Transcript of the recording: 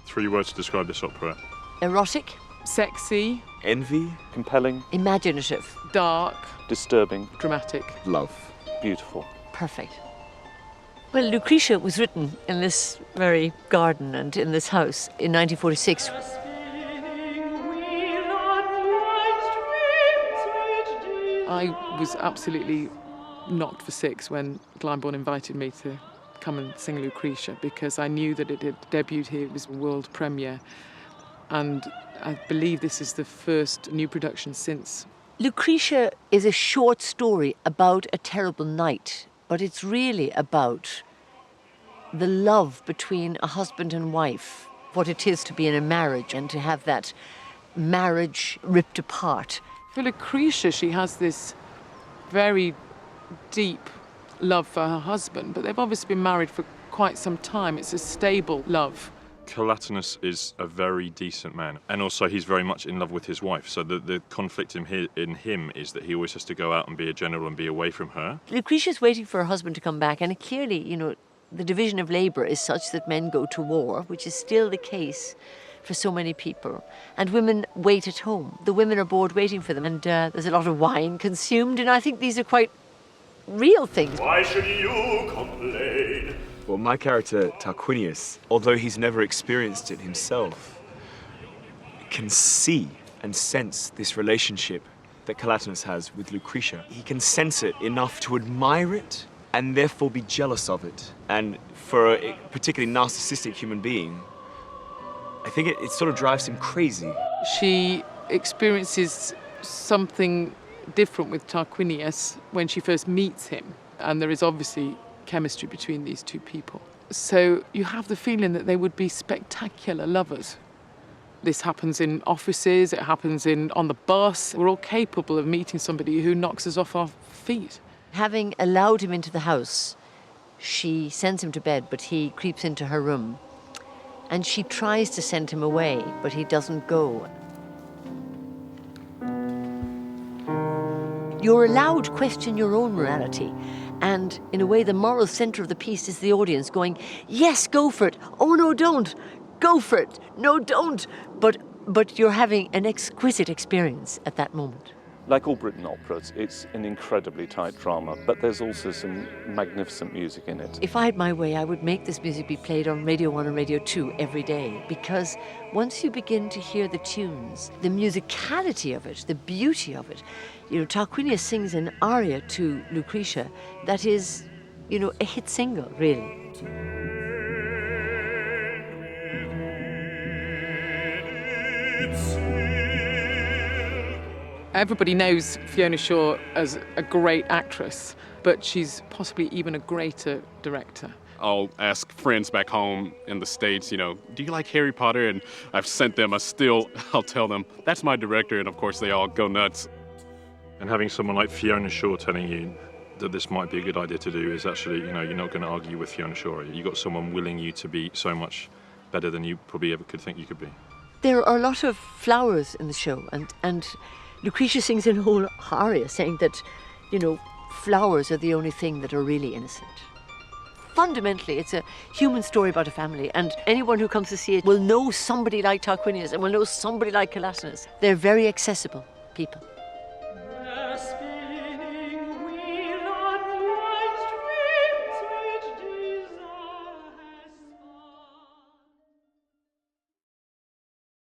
3 words to describe this opera. Erotic. Sexy. Envy. Compelling. Imaginative. Dark. Disturbing. Dramatic. Love. Beautiful. Perfect. Well, Lucretia was written in this very garden and in this house in 1946. I was absolutely knocked for six when Glyndebourne invited me to come and sing Lucretia, because I knew that it had debuted here. It was a world premiere, and I believe this is the first new production since. Lucretia is a short story about a terrible night, but it's really about the love between a husband and wife, what it is to be in a marriage and to have that marriage ripped apart. For Lucretia, she has this very deep love for her husband, but they've obviously been married for quite some time. It's a stable love. Calatinus is a very decent man, and also he's very much in love with his wife, so the conflict in him is that he always has to go out and be a general and be away from her. Lucretia's waiting for her husband to come back, and clearly, the division of labour is such that men go to war, which is still the case for so many people, and women wait at home. The women are bored waiting for them, and there's a lot of wine consumed, and I think these are quite real things. Why should you complain? Well, my character, Tarquinius, although he's never experienced it himself, can see and sense this relationship that Calatinus has with Lucretia. He can sense it enough to admire it and therefore be jealous of it. And for a particularly narcissistic human being, I think it sort of drives him crazy. She experiences something different with Tarquinius when she first meets him, and there is obviously chemistry between these two people. So you have the feeling that they would be spectacular lovers. This happens in offices, it happens on the bus. We're all capable of meeting somebody who knocks us off our feet. Having allowed him into the house, she sends him to bed, but he creeps into her room. And she tries to send him away, but he doesn't go. You're allowed to question your own morality. And in a way, the moral centre of the piece is the audience going, yes, go for it. Oh, no, don't. Go for it. No, don't. But you're having an exquisite experience at that moment. Like all Britten operas, it's an incredibly tight drama, but there's also some magnificent music in it. If I had my way, I would make this music be played on Radio 1 and Radio 2 every day, because once you begin to hear the tunes, the musicality of it, the beauty of it, Tarquinius sings an aria to Lucretia that is, a hit single, really. Everybody knows Fiona Shaw as a great actress, but she's possibly even a greater director. I'll ask friends back home in the States, do you like Harry Potter? And I've sent them I'll tell them, that's my director, and of course they all go nuts. And having someone like Fiona Shaw telling you that this might be a good idea to do is actually, you're not going to argue with Fiona Shaw. You've got someone willing you to be so much better than you probably ever could think you could be. There are a lot of flowers in the show, and Lucretia sings an whole aria saying that, flowers are the only thing that are really innocent. Fundamentally, it's a human story about a family, and anyone who comes to see it will know somebody like Tarquinius and will know somebody like Calatinus. They're very accessible people.